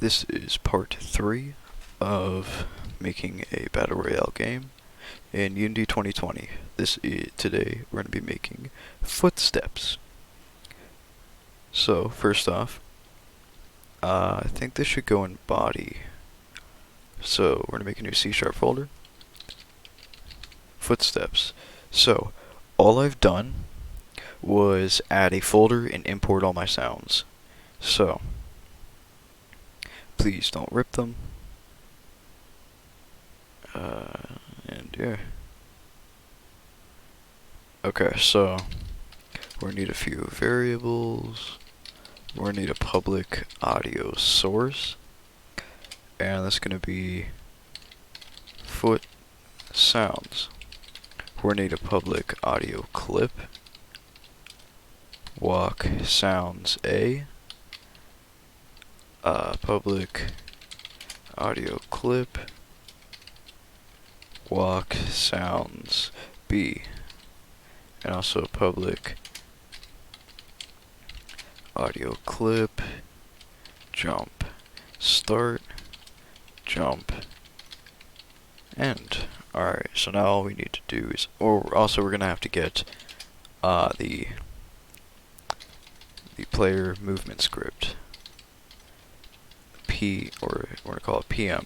This is part 3 of making a Battle Royale game in Unity 2020. Today we're going to be making footsteps. So, first off, I think this should go in body. So, we're going to make a new C# folder. Footsteps. So, all I've done was add a folder and import all my sounds. So, please don't rip them. And yeah. Okay, so we're gonna need a few variables. We're gonna need a public audio source, and that's gonna be foot sounds. We're gonna need a public audio clip. Walk sounds A. Public audio clip. Walk sounds B. And also public audio clip, jump, start, jump, end. Alright, so now all we need to do is, we're gonna have to get the player movement script, or we're gonna call it PM.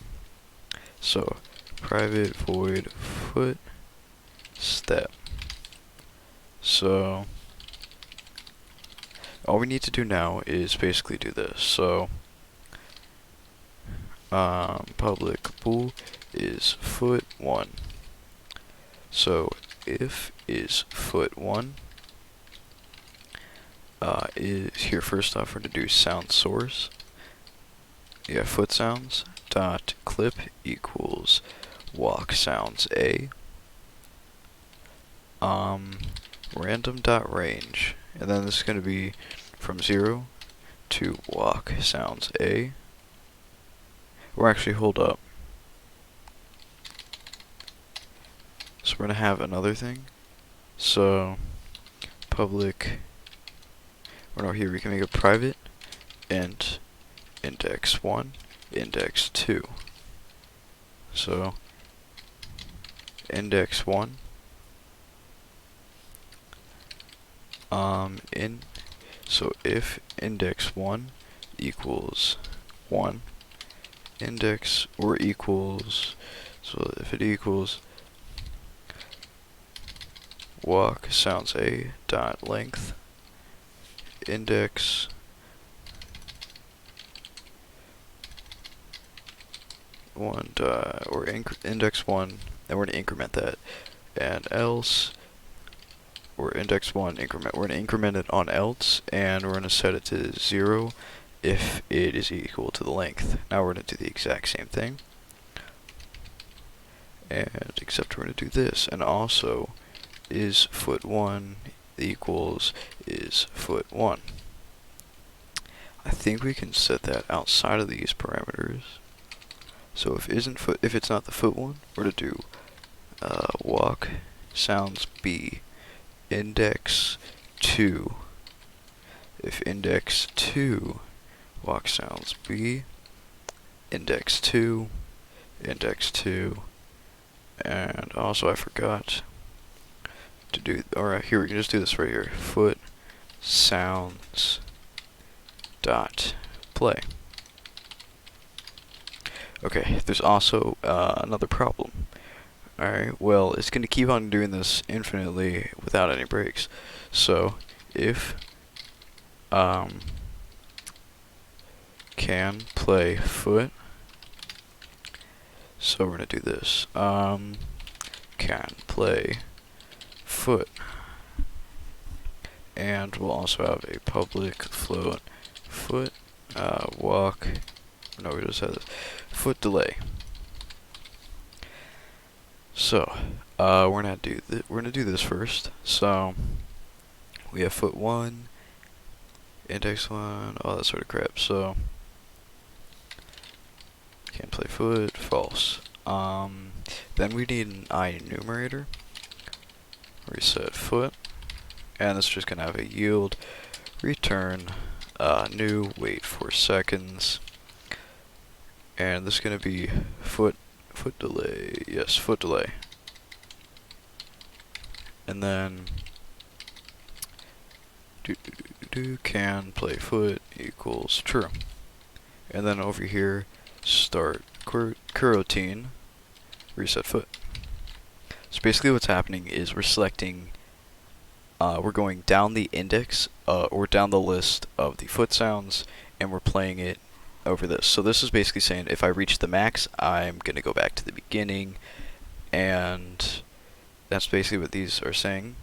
So private void foot step. So all we need to do now is basically do this. So public bool is foot1. So if is foot1 is here. First off, we're going to do sound source. Yeah, foot sounds dot clip equals walk sounds A. Random dot range, and then this is going to be from 0 to walk sounds A. Or actually, hold up. So we're going to have another thing. So public, or no, here we can make a private int index1 index2. So index1 so if index1 equals 1 index or equals, so if it equals walk sounds A dot length index one index 1, and we're going to increment that, and else, or index 1 increment, we're going to increment it on else, and we're going to set it to 0 if it is equal to the length. Now we're going to do the exact same thing, and except we're going to do this, and also is foot1 equals is foot1. I think we can set that outside of these parameters. So if it's not the foot one, we're to do walk sounds B index 2. If index 2 walk sounds B index 2 index 2, and also I forgot to do, alright, here we can just do this right here. Foot sounds dot play. Okay, there's also another problem. Alright, well, it's going to keep on doing this infinitely without any breaks. So, if can play foot, so we're going to do this. Can play foot. And we'll also have a public float foot walk. No, we just have this foot delay. So we're gonna do this first. So we have foot 1, index 1, all that sort of crap. So can't play foot, false. Then we need an IEnumerator. Reset foot, and it's just gonna have a yield return new, wait 4 seconds, and this is going to be foot delay. Yes, foot delay. And then can play foot equals true. And then over here, start coroutine, reset foot. So basically what's happening is we're selecting, we're going down the index, or down the list of the foot sounds, and we're playing it over this. So this is basically saying if I reach the max, I'm going to go back to the beginning, and that's basically what these are saying.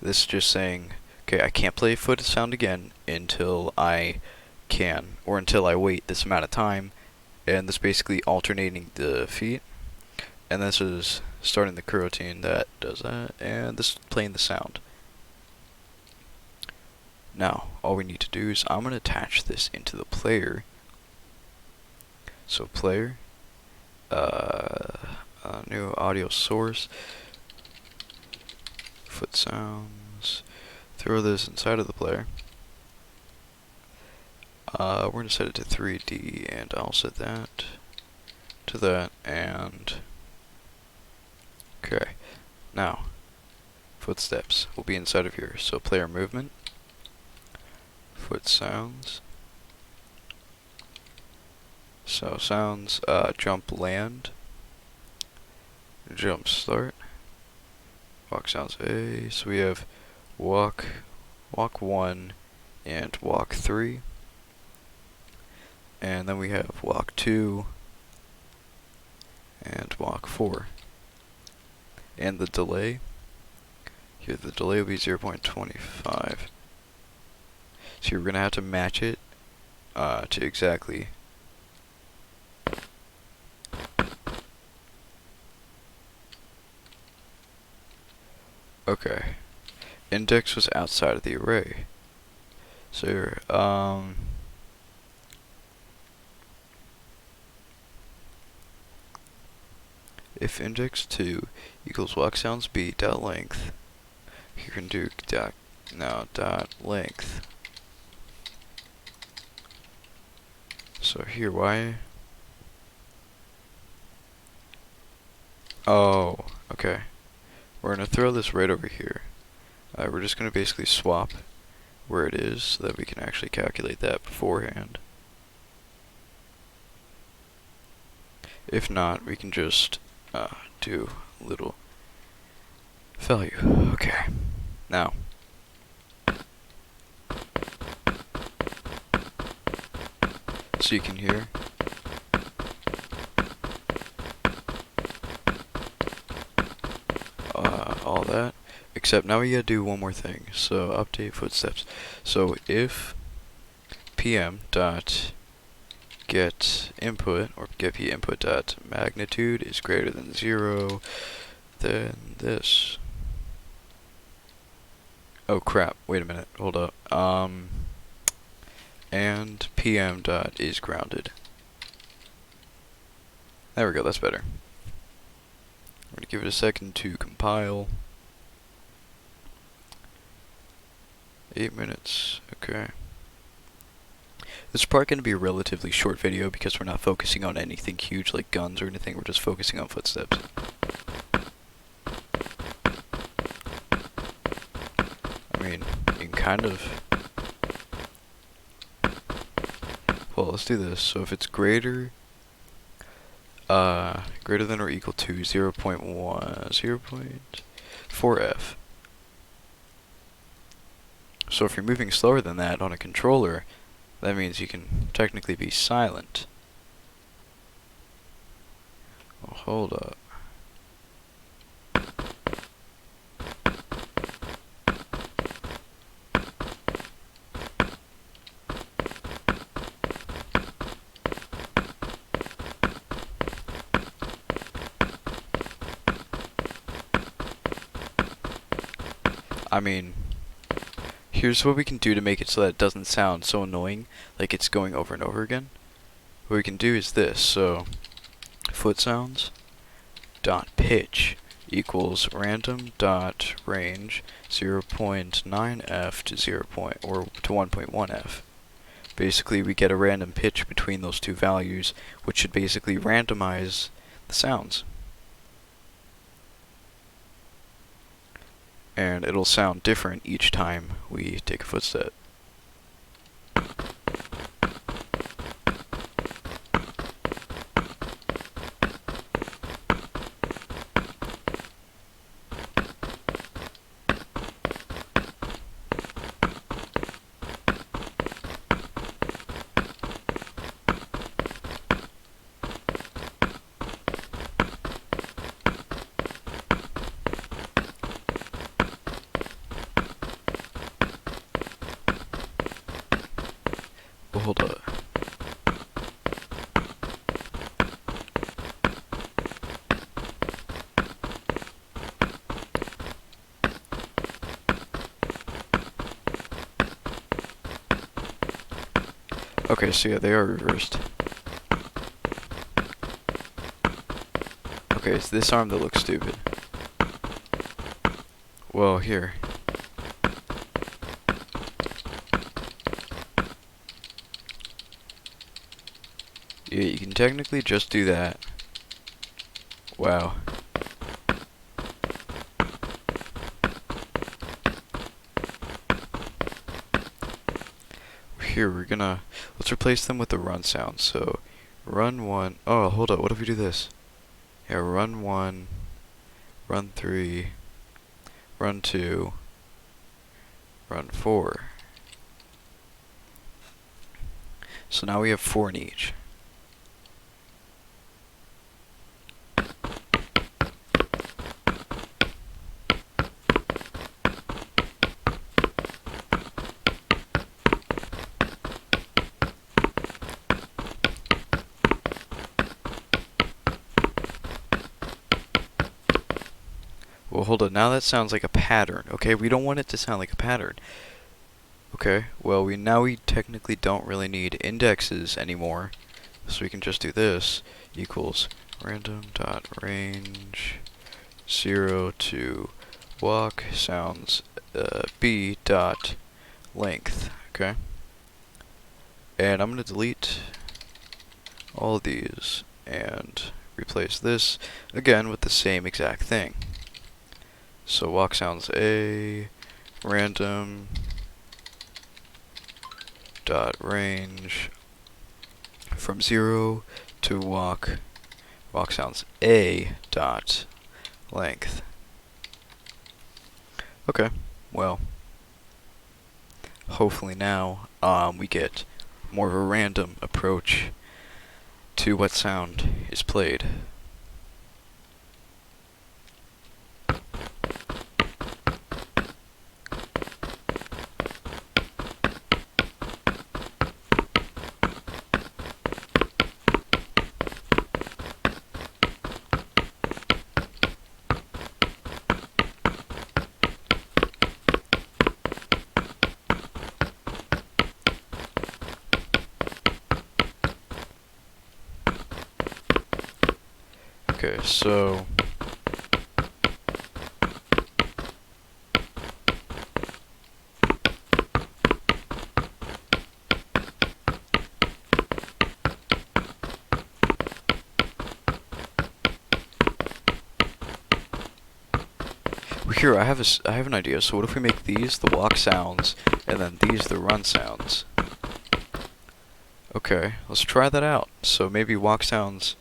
This is just saying, okay, I can't play foot sound again until I can, or until I wait this amount of time, and this basically alternating the feet, and this is starting the coroutine that does that, and this is playing the sound. Now, all we need to do is I'm going to attach this into the player. So player, new audio source, foot sounds, throw this inside of the player. We're going to set it to 3D, and I'll set that to that, and okay. Now, footsteps will be inside of here. So player movement, foot sounds, so sounds, jump land, jump start, walk sounds A. So we have walk 1, and walk 3. And then we have walk 2 and walk 4. And the delay, here the delay will be 0.25. So you're going to have to match it to exactly. Okay. Index was outside of the array. So if index 2 equals walk sounds B dot length, you can do dot length. So here, why? Oh, okay. We're gonna throw this right over here. We're just gonna basically swap where it is so that we can actually calculate that beforehand. If not, we can just do a little value. Okay. Now, so you can hear. All that, except now we gotta do one more thing. So update footsteps. So if pm dot get input, or get p input dot magnitude is greater than 0, then this. Oh crap! Wait a minute. Hold up. And pm dot is grounded. There we go. That's better. I'm gonna give it a second to compile. 8 minutes. Okay. This is probably going to be a relatively short video because we're not focusing on anything huge like guns or anything. We're just focusing on footsteps. I mean, you can kind of. Well, let's do this. So if it's greater than or equal to 0.4f. So if you're moving slower than that on a controller, that means you can technically be silent. Oh, hold up. I mean, here's what we can do to make it so that it doesn't sound so annoying, like it's going over and over again. What we can do is this. So foot sounds dot pitch equals random dot range 0.9f to 1.1f. basically we get a random pitch between those two values, which should basically randomize the sounds. And it'll sound different each time we take a footstep. Well, hold up. Okay, so yeah, they are reversed. Okay, it's this arm that looks stupid. Well, here. Yeah, you can technically just do that. Wow. Here, let's replace them with the run sound. So, run 1, oh, hold up, what if we do this? Yeah, run 1, run 3, run 2, run 4. So now we have 4 in each. Well, hold on. Now that sounds like a pattern. Okay, we don't want it to sound like a pattern. Okay, well, we technically don't really need indexes anymore, so we can just do this equals random dot range 0 to walk sounds b dot length. Okay, and I'm gonna delete all of these and replace this again with the same exact thing. So walk sounds a random dot range from 0 to walk sounds a dot length. Okay, well, hopefully now we get more of a random approach to what sound is played. Okay, so here I have an idea. So what if we make these the walk sounds and then these the run sounds? Okay, let's try that out. So maybe walk sounds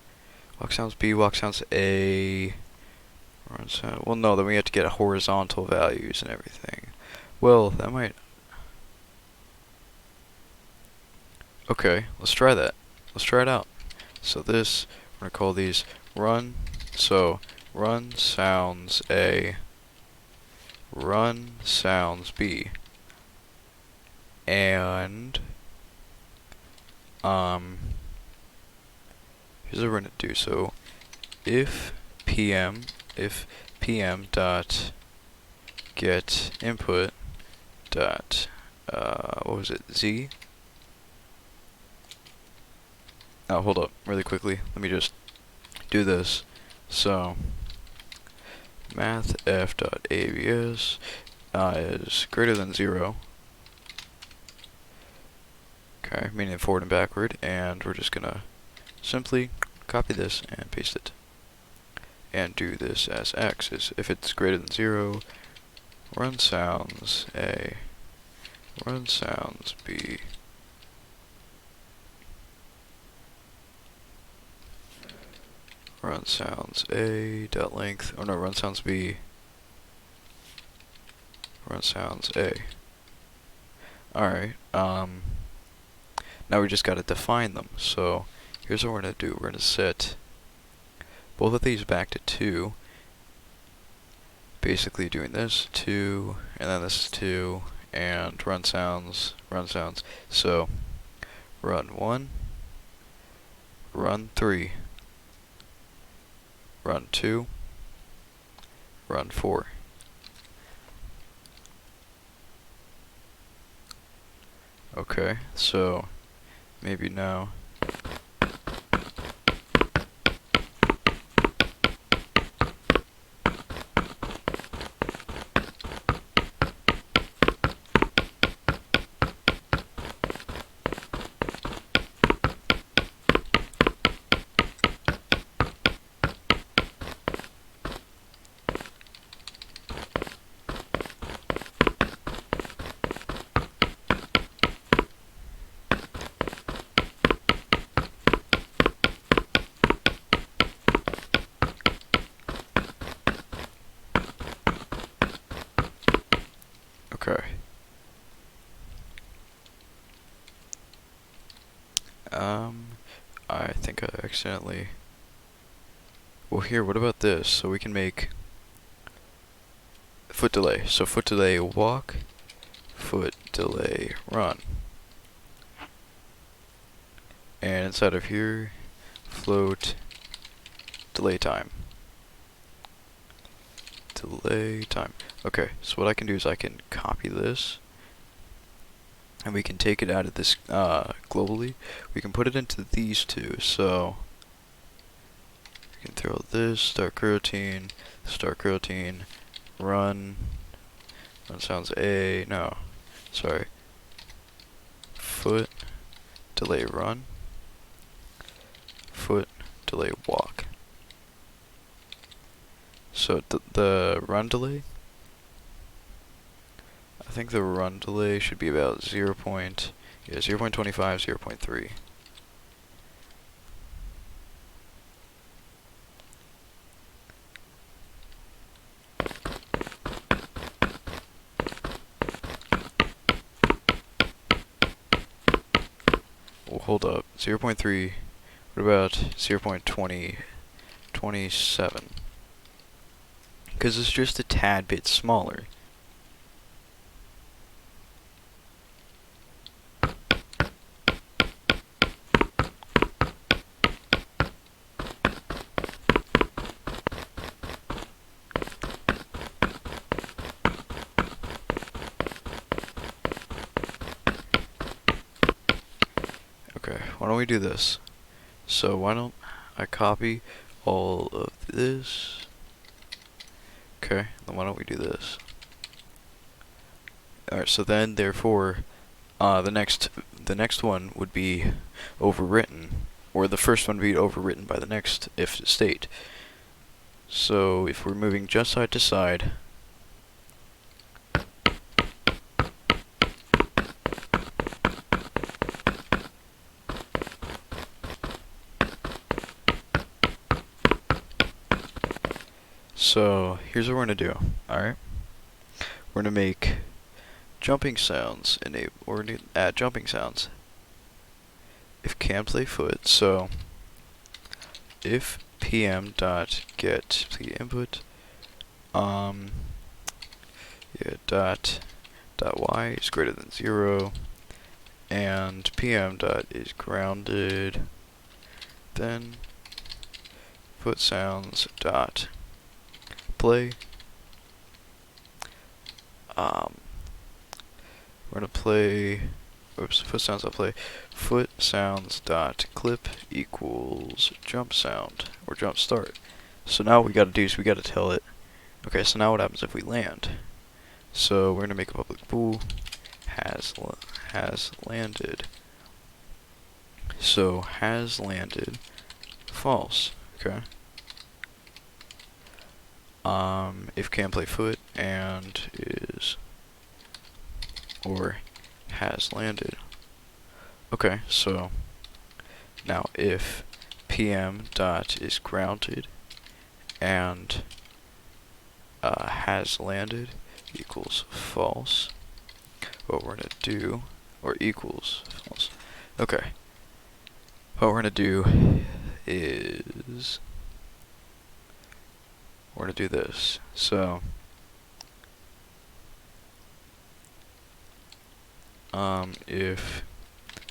B, walk sounds A, run sound. Well, no, then we have to get horizontal values and everything. Well, that might. Okay, let's try that. Let's try it out. So this, we're gonna call these run. So run sounds A, run sounds B, and here's what we're gonna do. So if PM dot get input dot what was it, Z? Oh, hold up, really quickly. Let me just do this. So mathf dot abs is greater than 0. Okay. Okay, meaning forward and backward, and we're just gonna simply copy this and paste it. And do this as x. If it's greater than 0, run sounds A, run sounds B, run sounds A dot length, oh no, run sounds B, run sounds A. Alright, now we just gotta define them. So here's what we're gonna do. We're gonna set both of these back to 2, basically doing this 2, and then this is 2, and run sounds. So run 1, run 3, run 2, run 4. Okay, so maybe now okay. I think I accidentally... Well, here, what about this? So we can make foot delay. So foot delay walk, foot delay run. And inside of here, float delay time. Delay time. Okay, so what I can do is I can copy this, and we can take it out of this globally. We can put it into these two. So we can throw this start coroutine, run sounds A. No, sorry. Foot delay run, foot delay walk. So the run delay, I think the run delay should be about 0.25, 0.3. Well, hold up. 0.3. What about 0.27? Because it's just a tad bit smaller. Okay, why don't we do this? So why don't I copy all of this? Okay, then why don't we do this? Alright, so then therefore the next one would be overwritten, or the first one would be overwritten by the next if state. So if we're moving just side to side, so here's what we're gonna do. Alright, we're gonna make jumping sounds we're gonna add jumping sounds if can play foot. So if pm dot get the input dot y is greater than 0, and pm dot is grounded, then foot sounds dot play. We're gonna play, oops, foot sounds dot play, foot sounds dot clip equals jump sound or jump start. So now what we gotta do is we gotta tell it, okay, so now what happens if we land? So we're gonna make a public bool has landed So has landed false. Okay. If can play foot and is or has landed. Okay, so now if PM dot is grounded and has landed equals false, what we're gonna do, or equals false. Okay. What we're gonna do is we're gonna do this. So if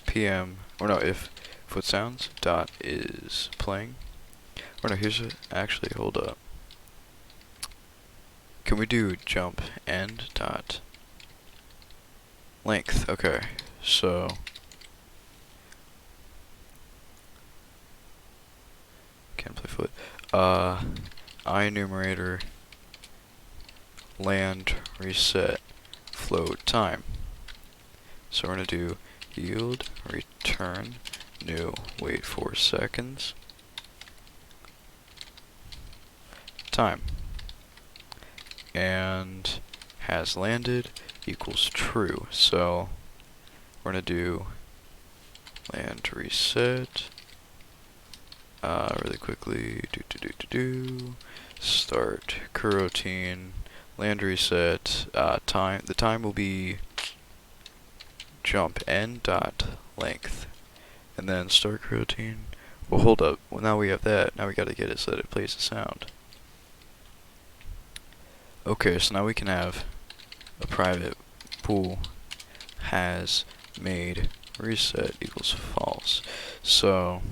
PM or no, if foot sounds dot is playing, or no, here's a, actually hold up. Can we do jump end dot length? Okay, so can't play foot. I enumerator land reset float time. So we're gonna do yield return new wait 4 seconds time, and has landed equals true. So we're gonna do land reset really quickly. Start coroutine land reset time. The time will be jump end dot length, and then start coroutine. Well, hold up. Well, now we have that. Now we gotta get it so that it plays the sound. Okay, so now we can have a private pool has made reset equals false. So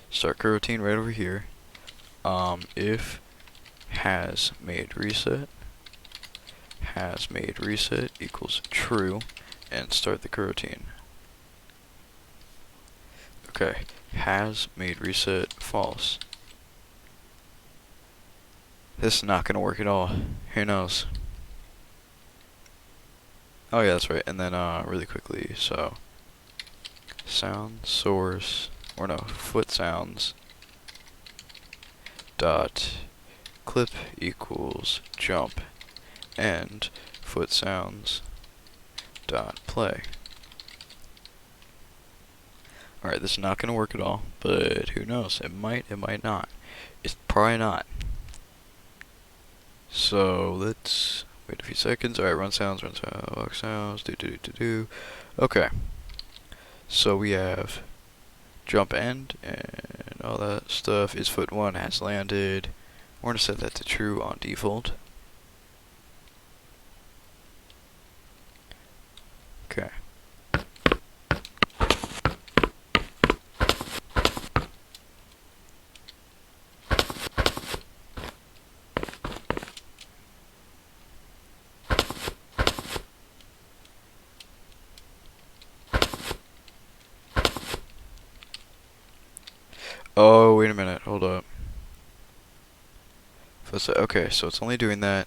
start coroutine right over here. If has made reset equals true, and start the coroutine. Okay, has made reset false. This is not gonna work at all. Who knows? Oh yeah, that's right. And then really quickly, so sound source, or no, foot sounds dot clip equals jump and foot sounds dot play. Alright, this is not gonna work at all, but who knows? It might not. It's probably not. So let's wait a few seconds. Alright, run sounds, walk sounds, do. Okay. So we have jump end and all that stuff. Is foot 1 has landed. We're gonna set that to true on default. Okay. Oh, wait a minute, hold up. Okay, so it's only doing that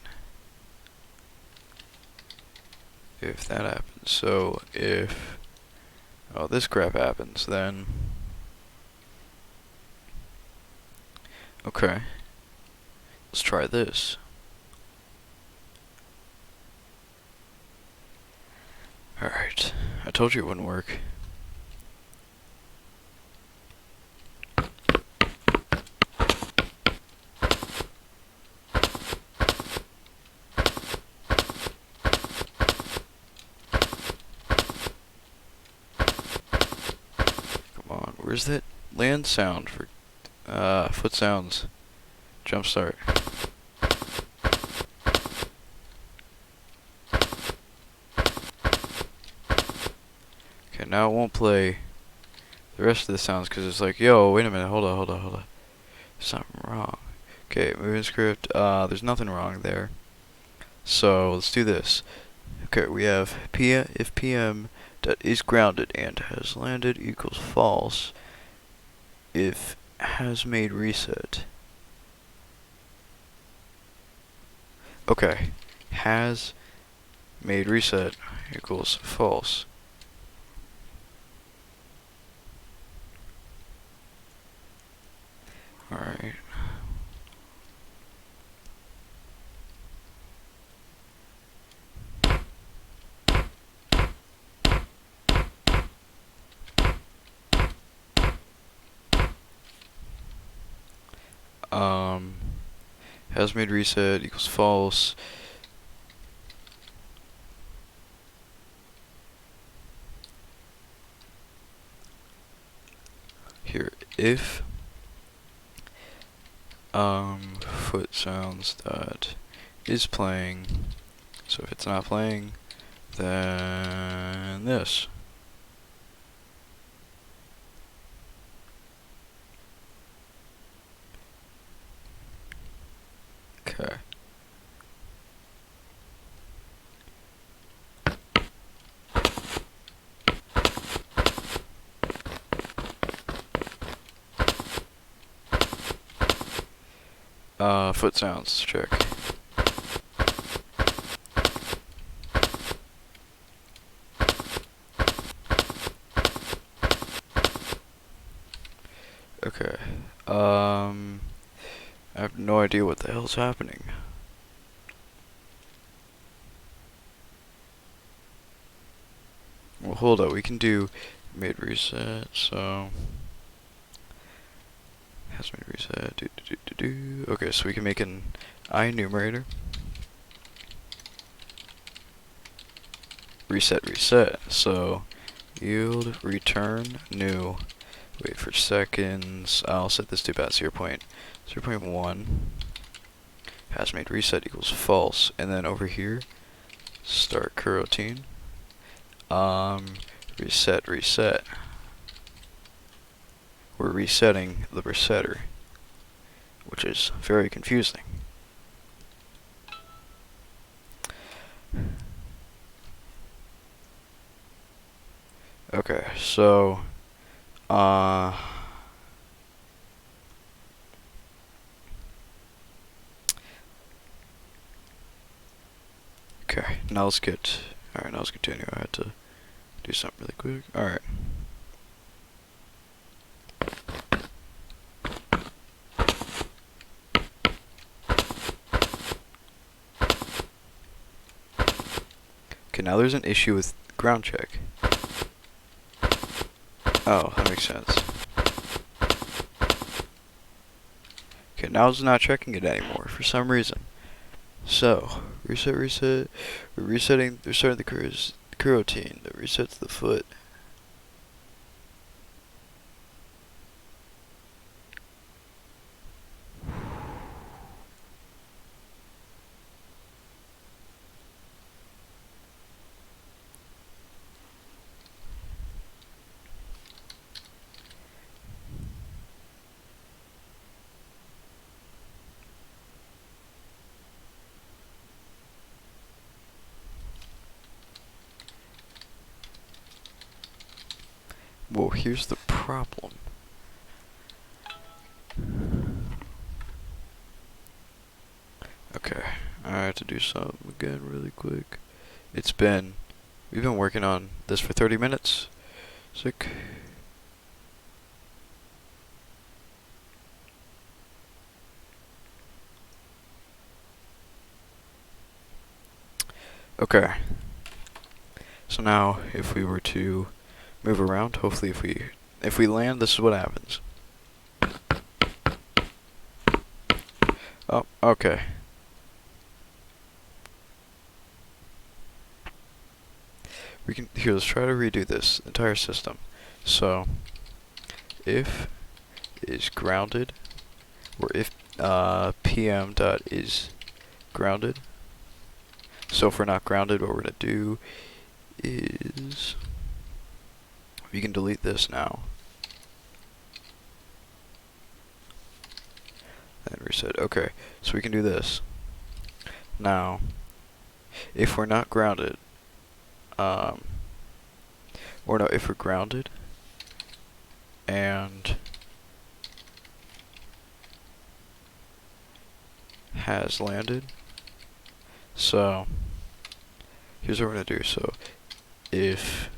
if that happens. So if this crap happens, then okay, let's try this. Alright, I told you it wouldn't work. Where's that land sound for foot sounds? Jump start. Okay, now it won't play the rest of the sounds because it's like, yo, wait a minute, hold on. There's something wrong. Okay, moving script. There's nothing wrong there. So let's do this. Okay, we have if PM that is grounded and has landed equals false. If has made reset. Okay, has made reset equals false. Alright. Has made reset equals false. Here, if foot sounds that is playing, so if it's not playing, then this. Okay. Foot sounds, check. Okay. I have no idea what the hell's happening. Well, hold up. We can do mid reset. So has mid reset. Okay, so we can make an IEnumerator. Reset. So yield return new. Wait for seconds. I'll set this to about 0.1. Has made reset equals false, and then over here, start coroutine. Reset. We're resetting the resetter, which is very confusing. Okay, so okay, now let's get alright, now let's continue. I had to do something really quick. Alright. Okay, now there's an issue with ground check. Oh, that makes sense. Okay, now it's not checking it anymore for some reason. So, reset. We're resetting, they're starting the coroutine that resets the foot. Well, here's the problem. Okay, I have to do something again really quick. We've been working on this for 30 minutes. Sick. Okay. So now, if we were to move around, hopefully if we land, this is what happens. Oh, okay. Let's try to redo this entire system. So, if is grounded, or if PM dot is grounded. So if we're not grounded, what we're gonna do is we can delete this now. And reset. Okay, so we can do this. Now, if we're not grounded, or no, if we're grounded and has landed, so here's what we're gonna do. So if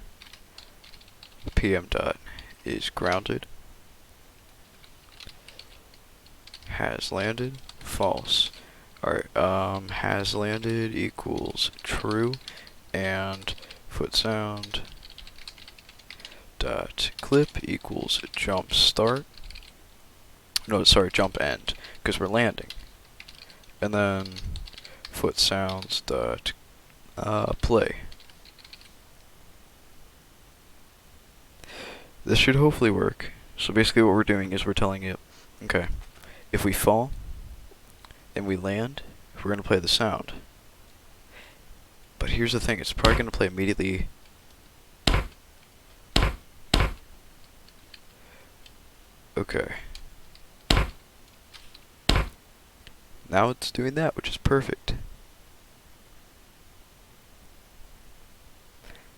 PM dot is grounded has landed, false. Alright, has landed equals true, and foot sound dot clip equals jump start. No, sorry, jump end, because we're landing. And then foot sounds dot play. This should hopefully work. So basically what we're doing is we're telling it, okay, if we fall and we land, we're going to play the sound. But here's the thing, it's probably going to play immediately. Okay. Now it's doing that, which is perfect.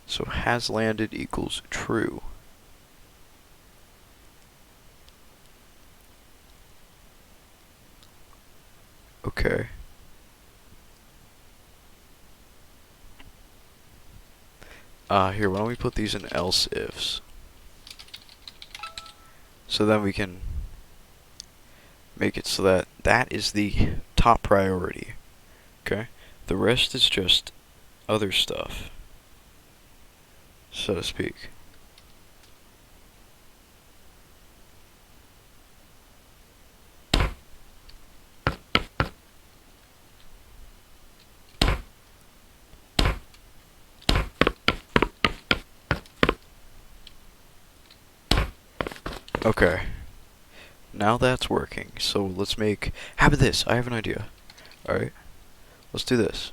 So has landed equals true. Okay. Here, why don't we put these in else ifs? So then we can make it so that that is the top priority. Okay? The rest is just other stuff, so to speak. Okay. Now that's working. So let's make... How about this? I have an idea. Alright. Let's do this.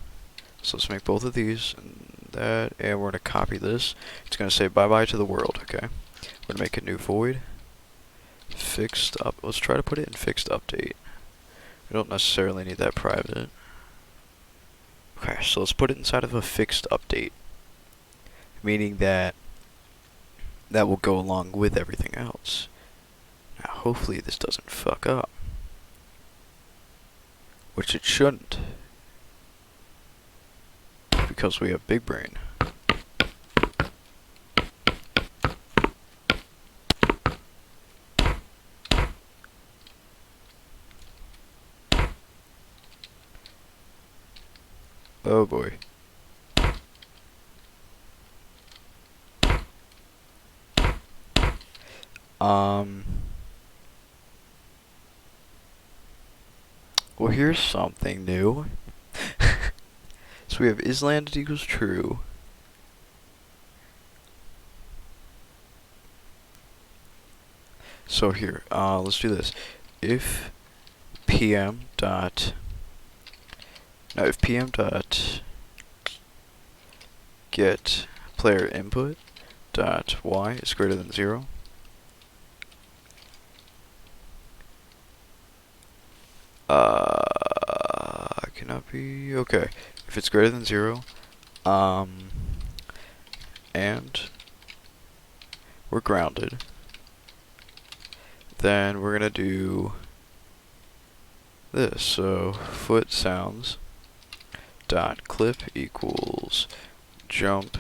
So let's make both of these and that, and we're going to copy this. It's going to say bye-bye to the world, okay? We're going to make a new void. Fixed up. Let's try to put it in fixed update. We don't necessarily need that private. Okay, so let's put it inside of a fixed update. Meaning that that will go along with everything else. Now, hopefully this doesn't fuck up. Which it shouldn't. Because we have big brain. Oh boy. Well, here's something new. So we have is landed equals true. So here, let's do this. If PM dot... Now, if PM dot get player input dot y is greater than 0, cannot be, okay. If it's greater than 0, and we're grounded, then we're gonna do this. So foot sounds dot clip equals jump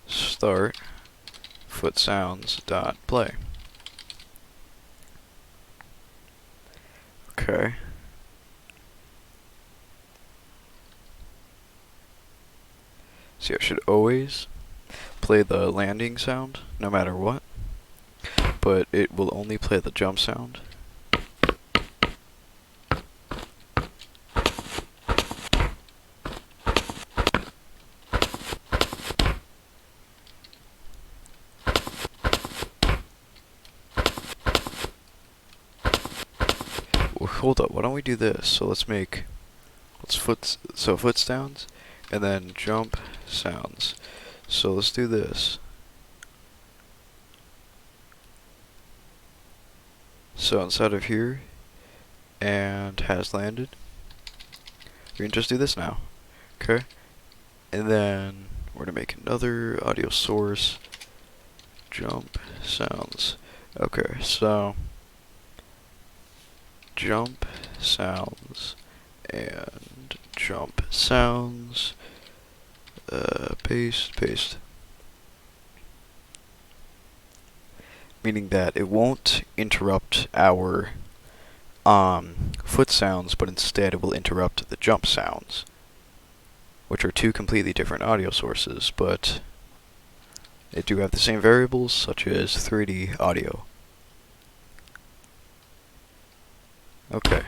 start foot sounds dot play. Okay. See, I should always play the landing sound no matter what, but it will only play the jump sound. Well, hold up, why don't we do this? So let's foot sounds, and then jump sounds. So let's do this. So inside of here, and has landed, we can just do this now, okay? And then we're gonna make another audio source, jump sounds. Okay, so jump sounds and jump sounds. Paste. meaning that it won't interrupt our foot sounds, but instead it will interrupt the jump sounds, which are two completely different audio sources, but they do have the same variables, such as 3D audio. Okay.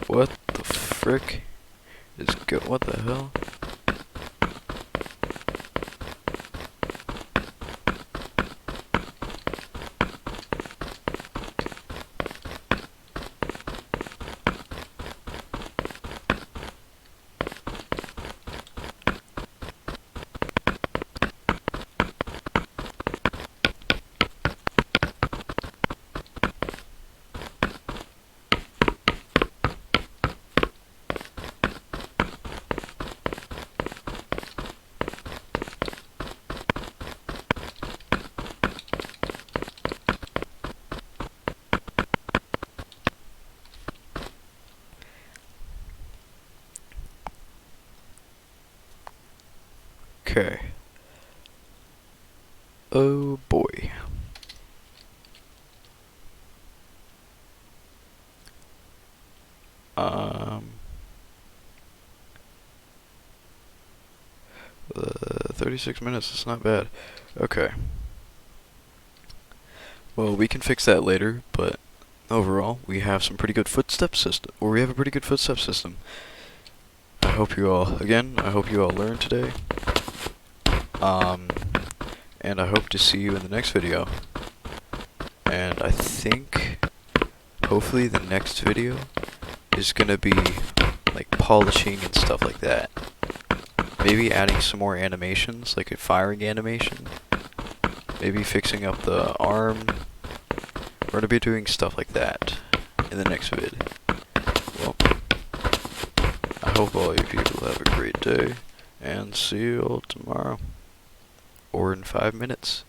What the frick is what the hell? Okay. Oh boy. Um. 36 minutes, it's not bad. Okay. Well, we can fix that later, but overall, we have some pretty good footstep system, or we have a pretty good footstep system. I hope you all learned today. And I hope to see you in the next video. And I think, hopefully the next video is gonna be, like, polishing and stuff like that. Maybe adding some more animations, like a firing animation. Maybe fixing up the arm. We're gonna be doing stuff like that in the next vid. Well, I hope all you people have a great day, and see you all tomorrow. Or in 5 minutes.